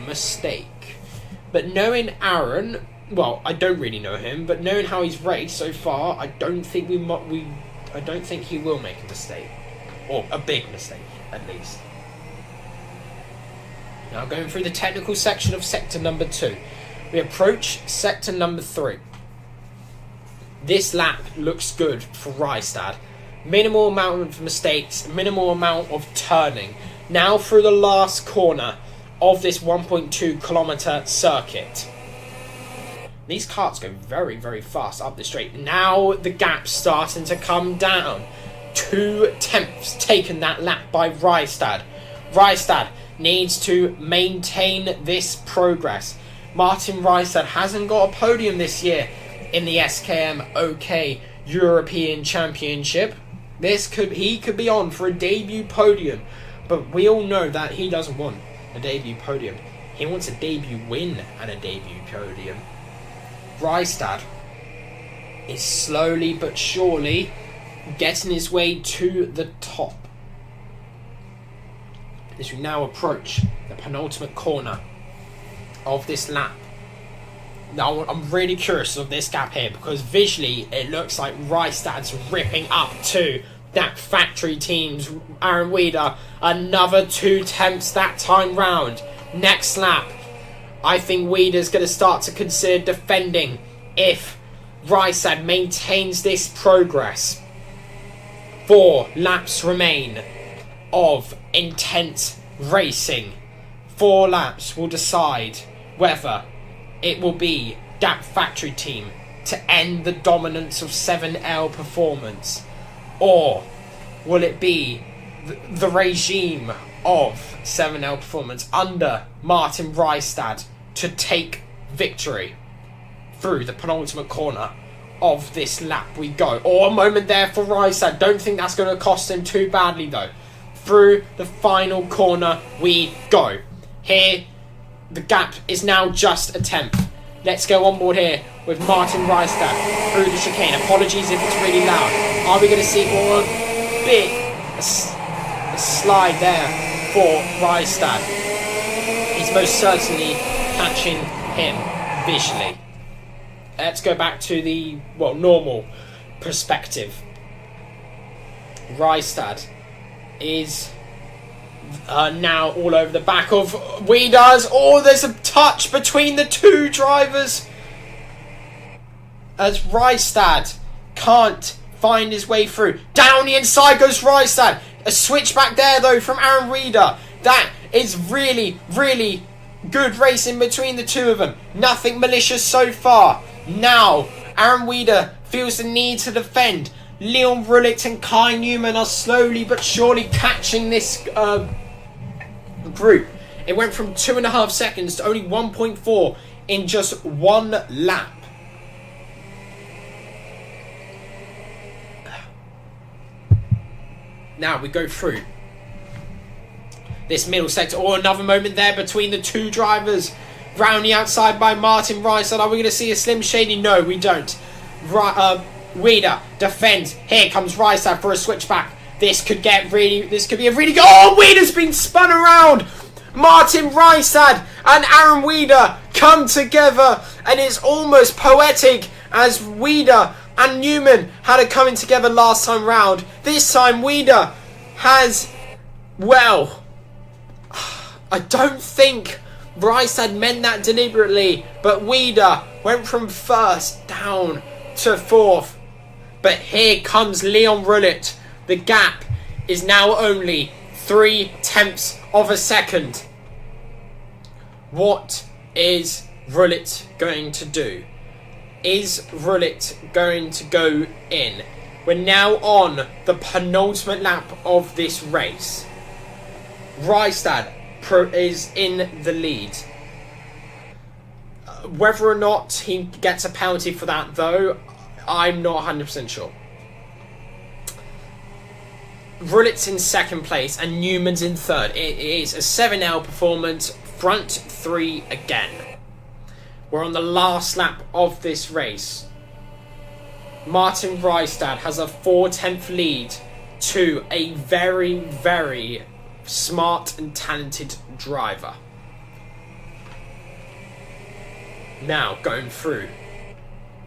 mistake. But knowing Aaron, I don't really know him, but knowing how he's raced so far, I don't think he will make a mistake, or a big mistake at least. Now going through the technical section of sector number 2, we approach sector number 3. This lap looks good for Rystad. Minimal amount of mistakes, minimal amount of turning. Now through the last corner of this 1.2 kilometer circuit. These carts go very, very fast up the straight. Now the gap's starting to come down. 2 tenths taken that lap by Rystad. Rystad needs to maintain this progress. Martin Rystad hasn't got a podium this year in the SKM OK European Championship. He could be on for a debut podium, but we all know that he doesn't want a debut podium. He wants a debut win and a debut podium. Rystad is slowly but surely getting his way to the top as we now approach the penultimate corner of this lap. Now, I'm really curious of this gap here because visually it looks like Rystad's ripping up to that factory team's Aaron Weeder. Another 2 tenths that time round. Next lap, I think Weeder's going to start to consider defending if Rystad maintains this progress. 4 laps remain of intense racing. 4 laps will decide whether it will be that factory team to end the dominance of 7L Performance, or will it be the regime of 7L Performance under Martin Rystad to take victory through the penultimate corner of this lap we go. Or a moment there for Rystad. Don't think that's going to cost him too badly though. Through the final corner we go. Here, the gap is now just a tenth. Let's go on board here with Martin Rystad through the chicane. Apologies if it's really loud. Are we going to see a slide there for Rystad? He's most certainly catching him visually. Let's go back to the, normal perspective. Rystad is now all over the back of Weeders. Oh, there's a touch between the 2 drivers as Rystad can't find his way through. Down the inside goes Rystad. A switch back there though from Aaron Weeder. That is really, really good racing between the 2 of them. Nothing malicious so far. Now, Aaron Weeder feels the need to defend. Leon Rullick and Kai Newman are slowly but surely catching this group. It went from 2.5 seconds to only 1.4 in just 1 lap. Now we go through this middle sector. Oh, another moment there between the 2 drivers. Round the outside by Martin Rystad. Are we going to see a Slim Shady? No, we don't. Weeder defends. Here comes Rystad for a switchback. This could be a really good. Oh, Weeder's been spun around. Martin Rystad and Aaron Weeder come together, and it's almost poetic as Weeder and Newman had it coming together last time round. This time Weeder has, I don't think Rystad meant that deliberately, but Weeder went from 1st down to 4th. But here comes Leon Rullick. The gap is now only 3 tenths of a second. What is Rullick going to do? Is Rullick going to go in? We're now on the penultimate lap of this race. Rystad is in the lead. Whether or not he gets a penalty for that, though, I'm not 100% sure. Rullick's in 2nd place and Newman's in 3rd. It is a 7L Performance, front 3 again. We're on the last lap of this race. Martin Rystad has a 4/10 lead to a very, very smart and talented driver. Now, going through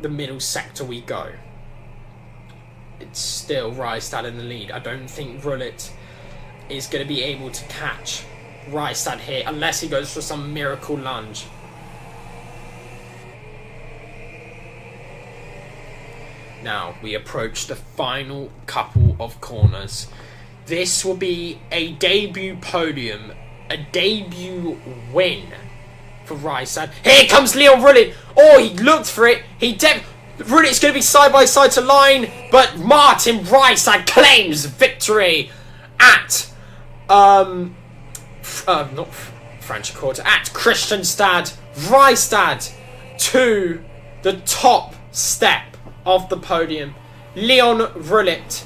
the middle sector we go. It's still Rystad in the lead. I don't think Rullick is going to be able to catch Rystad here unless he goes for some miracle lunge. Now we approach the final couple of corners. This will be a debut podium, a debut win for Rystad. Here comes Leon Rullick. Oh, he looked for it. Rullick's going to be side by side to line, but Martin Rystad claims victory at not Franciacorta, at Kristianstad. Rystad to the top step of the podium. Leon Rullick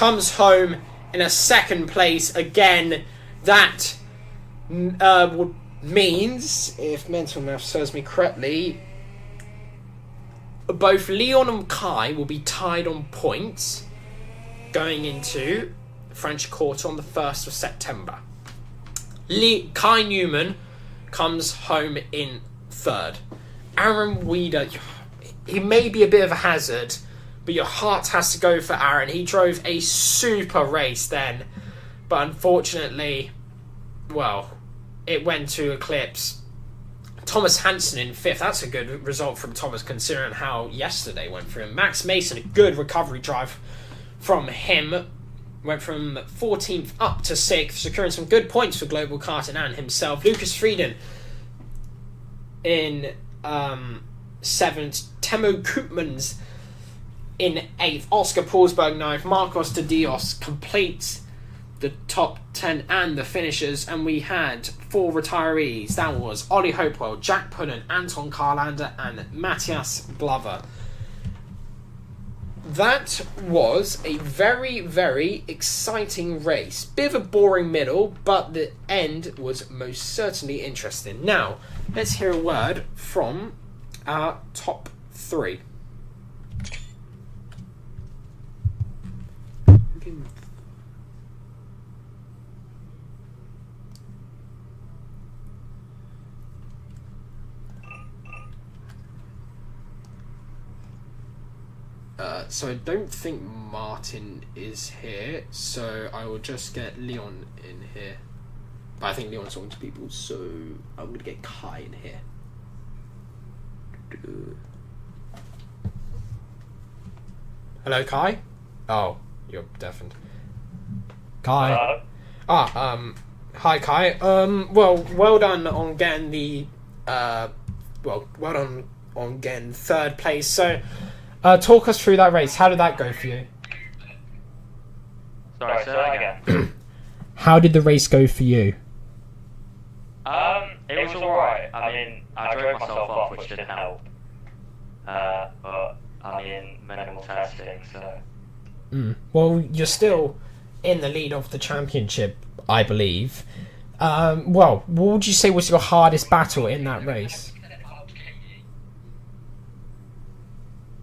comes home in a second place. Again, that means, if mental math serves me correctly, both Leon and Kai will be tied on points going into French Quarter on the 1st of September. Kai Newman comes home in 3rd. Aaron Weeder, he may be a bit of a hazard, but your heart has to go for Aaron. He drove a super race then, but unfortunately, well, it went to eclipse. Thomas Hansen in 5th. That's a good result from Thomas considering how yesterday went for him. Max Mason, a good recovery drive from him. Went from 14th up to 6th, securing some good points for Global Karting and himself. Lucas Frieden in 7th. Temo Koopmans in 8th. Oscar Paulsberg 9th. Marcos de Dios completes the top 10 and the finishers. And we had 4 retirees. That was Ollie Hopewell, Jack Pullen, Anton Carlander and Matthias Glover. That was a very, very exciting race. Bit of a boring middle, but the end was most certainly interesting. Now, let's hear a word from our top 3. So I don't think Martin is here, so I will just get Leon in here. But I think Leon's talking to people, so I'm going to get Kai in here. Hello, Kai? Oh, you're deafened. Kai? Hello? Hi, Kai. Well done on getting the, well done on getting 3rd place. So, talk us through that race. How did that go for you? Sorry, say that again. How did the race go for you? It was alright. I mean, I drove myself off, which didn't help. But, I mean, minimal testing, so... Well, you're still in the lead of the championship, I believe. What would you say was your hardest battle in that race?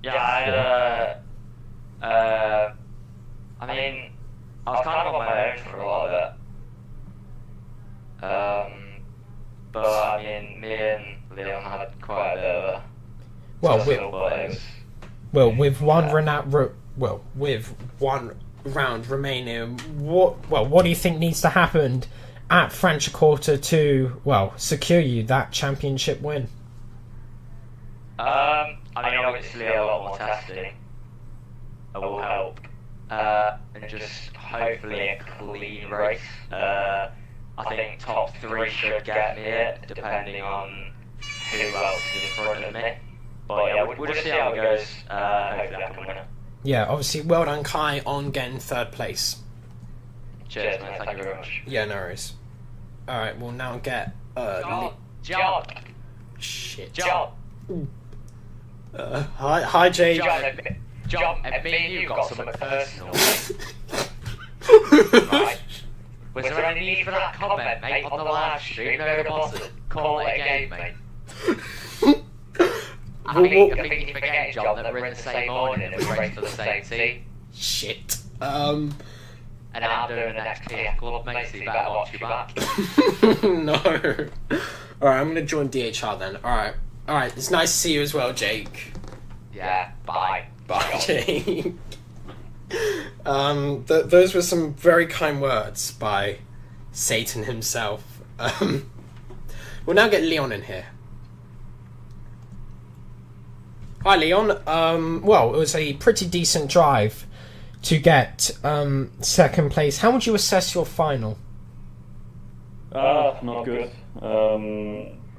Yeah, I mean, I was kind of on my own for a lot of it. But I mean, me and Leon had quite a bit of a with one round remaining, what do you think needs to happen at French Quarter to secure you that championship win? I mean, obviously a lot more testing will help, and just hopefully a clean race. I think top 3 should get me it, depending on who else is in front of me. But yeah, we'll just see how it goes. Hopefully I can win it. Yeah, obviously, well done, Kai, on getting 3rd place. Cheers, man. Thank you very much. Yeah, no worries. Alright, we'll now get... John! Shit. John! Hi, Jay. John, and me and you got something personal. Right. Was there any need for that comment, mate, on the live stream? No deposit. Call it a game, mate. I think you forget, John, that we're in the same morning and we race for the same team. Shit. And I'm doing the next PF Club, mate, so you better watch your back. No. Alright, I'm going to join DHR then. Alright, it's nice to see you as well, Jake. Yeah, bye. Bye, Jake. Those were some very kind words by Satan himself. We'll now get Leon in here. Hi, Leon. It was a pretty decent drive to get 2nd place. How would you assess your final? Not good. I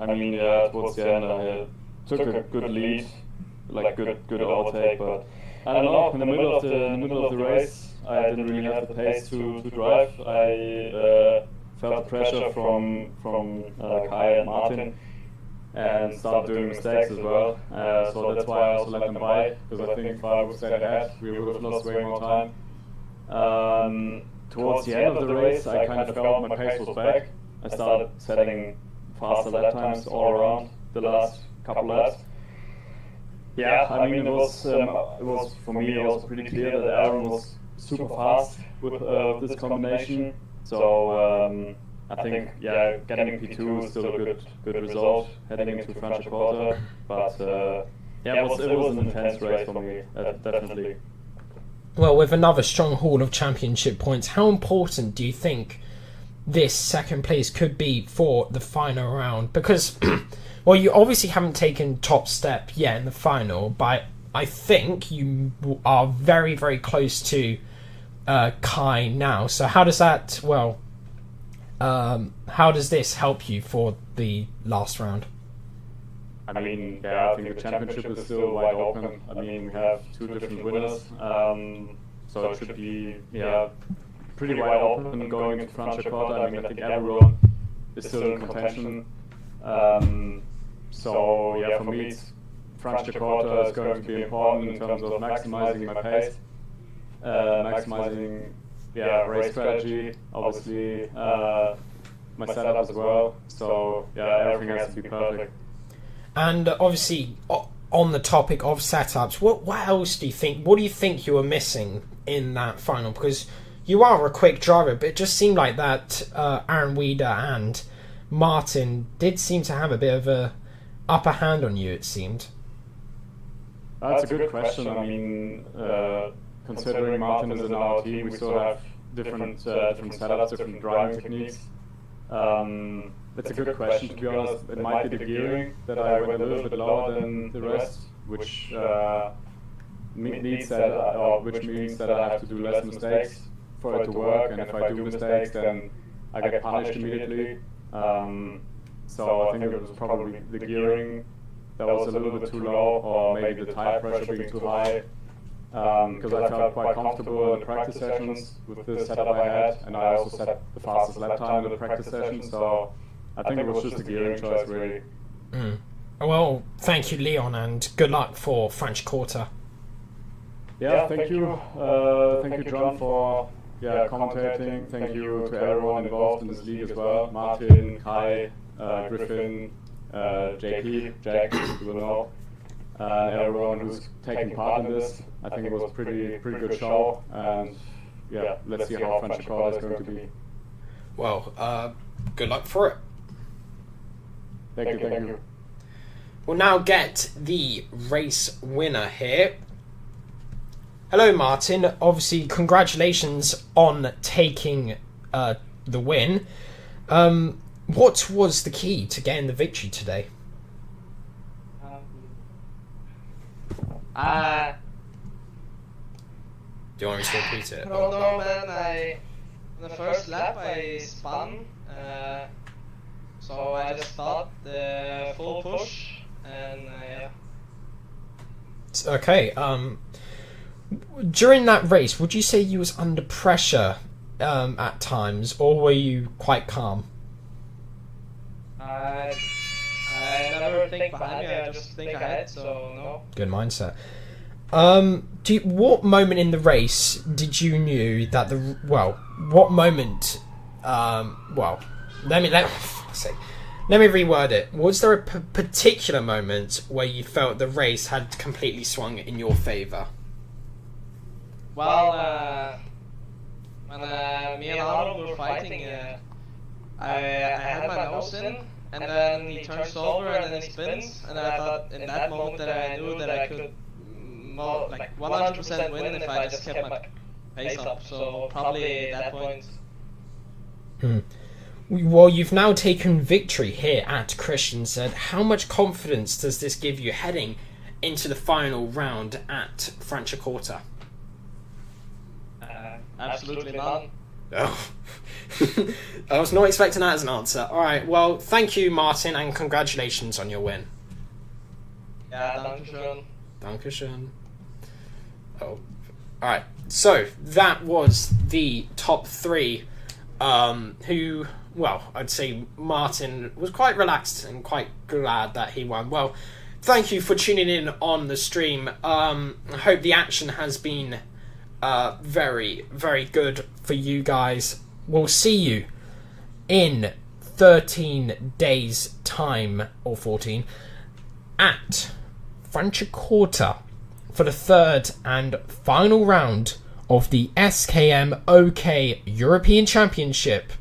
mean, towards the end I took a good lead, like good overtake, but I don't know. In the middle of the race, I didn't really have the pace to drive. I felt the pressure from Kai and Martin, and started doing mistakes as well. So that's why I also let them by, because I think if I would stay ahead, we would have lost way more time. Towards the end of the race, I kind of felt my pace was back. I started setting faster lap times all around the last couple laps. Yeah, I mean, it was for me also pretty clear that Aaron was super fast with this combination. So I think, yeah, getting P2 is still a good result heading into Franciacorta. But yeah, it was an intense race for me, definitely. Well, with another strong haul of championship points, how important do you think this second place could be for the final round? Because, well, you obviously haven't taken top step yet in the final, but I think you are very, very close to Kai now. So how does that, well, how does this help you for the last round? I mean, yeah, I think the championship is still wide open. I mean, we have 2 different winners, so it should be, yeah, pretty wide open going into Franciacorta. I mean, I think everyone is still in contention. So, yeah, for me, Franciacorta is going to be important in terms of maximizing my pace, maximizing, yeah, race strategy, obviously, my setup as well. So, yeah, everything has to be perfect. And obviously, on the topic of setups, what else do you think? What do you think you were missing in that final? Because you are a quick driver, but it just seemed like that Aaron Wieder and Martin did seem to have a bit of a upper hand on you, it seemed. That's a good question. I mean, considering Martin is in our team, we still have different setups, different driving techniques. That's a good question, to be honest. It might be the gearing that I went a little bit lower than the rest, which means that I have to do less mistakes for it to work, and if I do mistakes, then I get punished immediately. So I think it was probably the gearing that was a little bit too low, or maybe the tire pressure being too high, because I felt quite comfortable in the practice sessions with the setup I had, and I also set the fastest lap time in the practice session, so I think it was just a gearing choice, really. Well, thank you, Leon, and good luck for Franciacorta. Yeah, thank you. Thank you, John, for commentating. Thank you to everyone involved in this league as well. Martin, Kai, Griffin, JP, Jack, you will know. Everyone who's taking part in this. I think it was a pretty good show, and yeah, let's see how Franciacorta is going to be. Well, good luck for it. Thank you. We'll now get the race winner here. Hello, Martin. Obviously, congratulations on taking the win. What was the key to getting the victory today? Do you want me to repeat it? I don't know, man. In the first lap I spun, so I just thought the full push, and yeah. Okay. During that race, would you say you was under pressure at times, or were you quite calm? I never think behind me. I just think ahead. So no. Good mindset. What moment in the race did you knew that what moment? Let me reword it. Was there a particular moment where you felt the race had completely swung in your favour? Well, when me and Arnold were fighting, I had my nose in, and then he turns over and then he spins, and I thought in that moment that I knew that I could 100% win if I just kept my pace up. So probably at that point. Well, you've now taken victory here at Kristianstad. How much confidence does this give you heading into the final round at Franciacorta? Absolutely none. Oh. I was not expecting that as an answer. Alright, well, thank you, Martin, and congratulations on your win. Yeah, dankeschön. Dankeschön. Oh. Alright, so that was the top three who, well, I'd say Martin was quite relaxed and quite glad that he won. Well, thank you for tuning in on the stream. I hope the action has been very, very good for you guys. We'll see you in 13 days' time, or 14, at Franciacorta for the third and final round of the SKM OK European Championship.